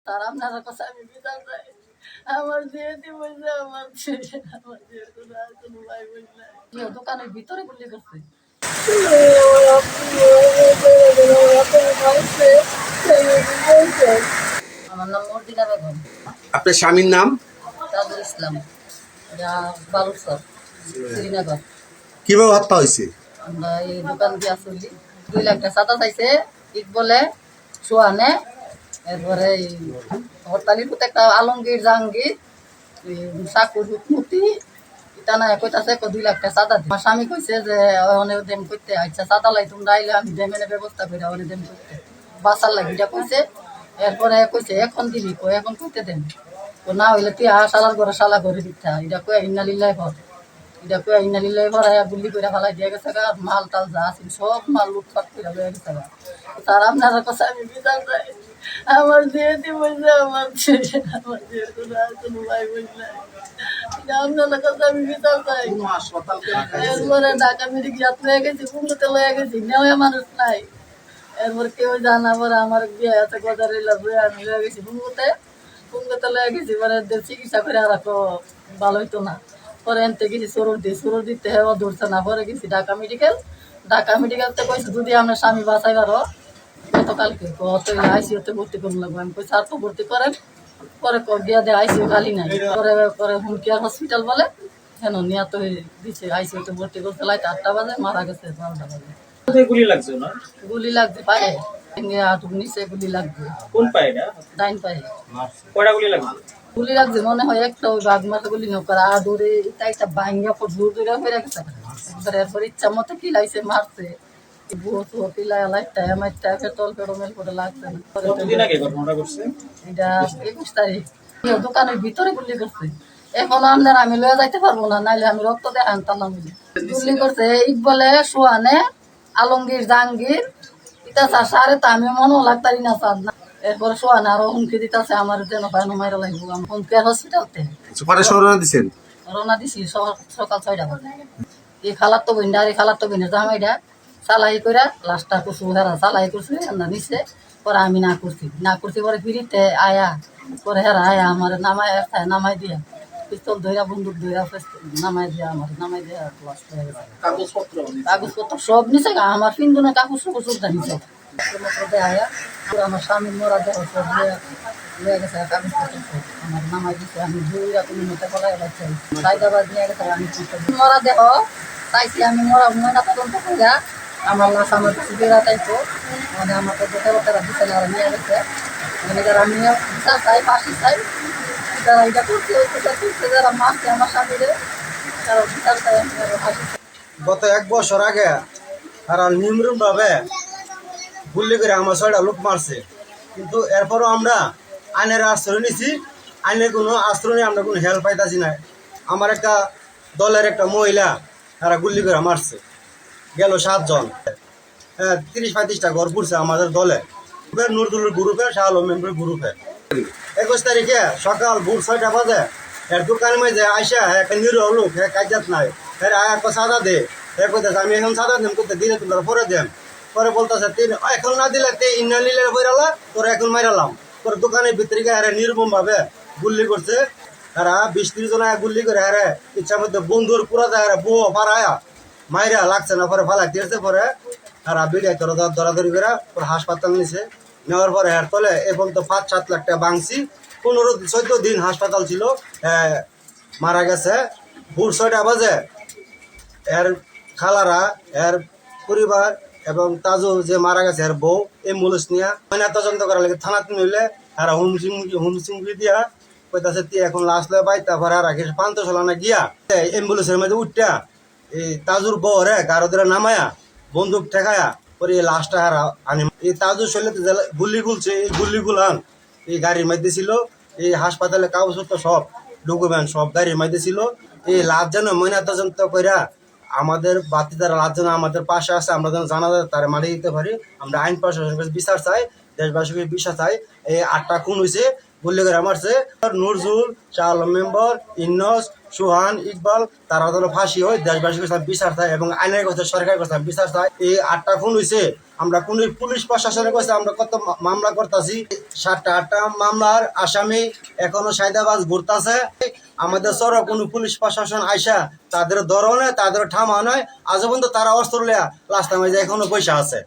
তার আপনারা কথা আমি বিচার চাই। আমার যেহেতু বলছে আমার ছেলে, আমার যেহেতু কোনো ভাই বোন নাই। দোকানের ভিতরে গুলি করছে। আমার নাম মর্জিনা বেগম। আপনার স্বামীর নাম? তাজুল ইসলাম, বালুরচর, শ্রীনগর। কিভাবে হত্যা হয়েছে? আমরা এই দোকান দিয়ে আসলি 2 লাখ টাকা চাঁদা চাইছে ঈদ বলে সোয়ানে। এরপরে হরতালির প্রতি একটা আলমগীর জাহাঙ্গীর সাকুর হুকমতি টানা কইতাছে 2 লাখ টাকা চাঁদা দিই। আমার স্বামী কইছে যে অনেক দেম করতে আচ্ছা চাঁদা লাই তোমরা আইলে আমি দেমের ব্যবস্থা করে অনেক দেম করতে বাঁচার লাগিটা কইছে। এরপরে কইছে এখন দিবি কই এখন করতে দেন তো না হইলে তুই শালার ঘরে শালা ঘরে দিতে এটা কয়ে ইন্নালিল্লাহ ভর এটা কয়ে ইন্নালিল্লাহ ভর গুলি করে ফেলাই দিয়ে গেছে গা। মাল টাল যা আছে সব মাল লুটপাট করে লয়ে গেছে গা। তার আপনারা কথা আমি বিচার চাই। আমার যেহেতু বলছে আমার ছেলে, আমার যেহেতু কোনো ভাই বোন নাই। আপনার কথা আমি বিচার চাই। এরপরে ঢাকা মেডিকেল লয়ে গেছি, কুমড়োতে লয়ে গেছি, নেওয়া মানুষ নাই। এরপর কেউ জানা পরে আমার বিয়ে আছে গজারে আমি লয়ে গেছি কুমড়োতে লয়ে গেছি। পরে চিকিৎসা করে আর ভালো হইতো না। পরে এনতে গেছি সরুর দিতে হেও ধরছে না। পরে গেছি ঢাকা মেডিকেলতে কইছে যদি আমার স্বামী বাঁচাইবারও গতকালকে আইসিউতে ভর্তি করুন লাগবে। আমি কই স্যার তো ভর্তি করেন। পরে গিয়া দে আইসিউ খালি নাই। পরে পরে হোম কেয়ার হসপিটাল বলে কেন নিয়া তো দিচ্ছে আইসিউতে ভর্তি করতে লাইতে 8টা বাজে, মারা গেছে 12টা বাজে। গুলি লাগছে না? গুলি লাগছে পায়ে, নিচে গুলি লাগছে। কোন পায়ে না? ডাইন পায়ে। কয়টা গুলি লাগছে? গুলি লাগছে মনে হয় একটা, ওই বাঘ মাথা গুলি নৌকার আর দৌড়ে এটা ভাঙ্গা দূর দূরে হয়ে গেছে। এরপর ইচ্ছা মতো কিলাইছে মারছে। কতদিন আগে ঘটনাটা ঘটছে? এটা 21 তারিখ। দোকানের ভিতরে গুলি করছে। এখনো আপনার আমি লয়ে যাইতে পারবো না, নাইলে আমি রক্ত দিয়ে আনতাম। গুলি করছে ইকবলে সোয়ানে আলমগীর জাহাঙ্গীর এটা সারে তো আমি মনেও লাগতারি না চাঁদ না। এরপরে সোয়ানে আরো হুমকি দিতেছে আমার যেন পায়নো মাইরা লাগবো। আমি হোম কেয়ার হসপিটালতে রওনা দিছি সকাল 6টা বাজে। এই খালাতো বোনটা আর এই খালাতো বোনের জামাইটা চালাই করে লাস্টটা করছু হেরা চালাই করছে নিচে। পরে আমি না করছি পরে ফিরিতে আয়া পরে হেরা আয়া আমার নামাই দিয়া পিস্তল ধইরা বন্দুক ধইরা নামাই দিয়া লাস্ট হয়ে গেছে। কাগজপত্র সব নিচে আমার পিন্দুনে কাগজ সুদ্ধা নিচে আয়া আমার স্বামীর মরা দেহ সব লয়ে গেছে। কাগজপত্র সব আমার নামাই দিছে। আমি দুইরা কোনো মতে পলাই বাচ্চাই হায়দ্রাবাদ নিয়ে গেছে। আমি মরা দেহ চাইছি আমি ময়না তদন্ত কইরা আমার লাশ আমার বেড়া চাইতো মানে আমাকে দেবতারা দিচ্ছে না নিয়ে গেছে। মানে যারা আমি বিচার চাই ফাঁসি চাই যারা এটা করছে যারা মারছে আমার স্বামীরে তারা বিচার চাই আমি ফাঁসি চাই। গত 1 বছর আগে তারা নির্মূল ভাবে গুলি করে আমার 6টা লোক মারছে। কিন্তু এরপরও আমরা আইনের আশ্রয় নিছি। আইনের কোনো আশ্রয় নিয়ে আমরা কোনো হেল্প পাইতেছি না। আমার একটা দলের একটা মহিলা তারা গুলি করে মারছে, গেল 7 জন। 30-35টা ঘর পুড়ছে আমাদের দলে, নুরদুলের গ্রুপে, শাহ আলমের গ্রুপে। 21 তারিখে সকাল ভোর 6টা বাজে এর দোকানের মধ্যে আইসা একটা নিরীহ লোক কাজাত নাই আয়া সাদা দে আমি এখন সাদা দেন করতে দিলে তোমরা পরে দেন। পরে বলতেছে এখন না দিলে ইন্না নিলে বইরালা তোরা এখন মাইরালাম। পরে দোকানের ভিতরে নির্মম ভাবে গুল্লি করছে। তারা 20-30 জন গুল্লি করে হারে ইচ্ছার মধ্যে বন্ধুর পুরা যায় বউ পাড়ায়া মাইরা লাগছে না। পরে ফালা দিয়েছে। পরে তারা বিড়াই দরাদরি করে পরে হাসপাতাল নিছে। নেওয়ার পরে এর তলে এখন তো 5-7 লাখ টাকা ভাঙছি। 15-14 দিন হাসপাতাল ছিল, মারা গেছে ভোর 6টা বাজে। এর খালারা, এর পরিবার এবং তাজু যে মারা গেছে এর বউ অ্যাম্বুলেন্স নিয়ে ময়না তদন্ত করার লাগে থানাতে নিলে আর হুমসিমুখি দিয়া কইতাছে এখন লাশ লয়ে পাই। তারপরে আর 500 সালানা গিয়া অ্যাম্বুলেন্সের মধ্যে উঠটা এই তাজুর বউ রে গারো ধরে নামায়া বন্দুক ঠেকায়া পরে এই লাশটা হারা আনি। এই তাজুর শরীরে গুলি গুলছে, এই গুলিগুলান এই গাড়ির মধ্যে ছিল। এই হাসপাতালে কাগজপত্র সব ডকুমেন্ট সব গাড়ির মধ্যে ছিল। এই লাশ যেন ময়না তদন্ত কইরা আমাদের বাতি দ্বারা লাশ যেন আমাদের পাশে আছে, আমরা যেন জানা যায় তারা মারিয়ে দিতে পারি। আমরা আইন প্রশাসনের কাছে বিচার চাই, দেশবাসীকে বিশ্বাস চাই। এই 8টা খুন হয়েছে, গুলি করে মারছে। নজরুল, শাহ আলম মেম্বার, ইন্নস সোহান ইকবাল তারা যেন ফাঁসি হয়, দেশবাসীর কাছে বিচার চায় এবং আইনের কাছে সরকারের কাছে বিচার চায়। এই 8টা খুন হয়েছে, আমরা কোন পুলিশ প্রশাসনের কাছে আমরা কত মামলা করতেছি, 7টা 8টা মামলার আসামি এখনো সাইদাবাজ ঘুরতেছে। আমাদের সরব কোনো পুলিশ প্রশাসন আইসা তাদের ধরো নয়, তাদের ঠামা নয়, আজ পর্যন্ত তারা অস্ত্র লিয়া লাস্ট টাইমে এখনো পয়সা আছে।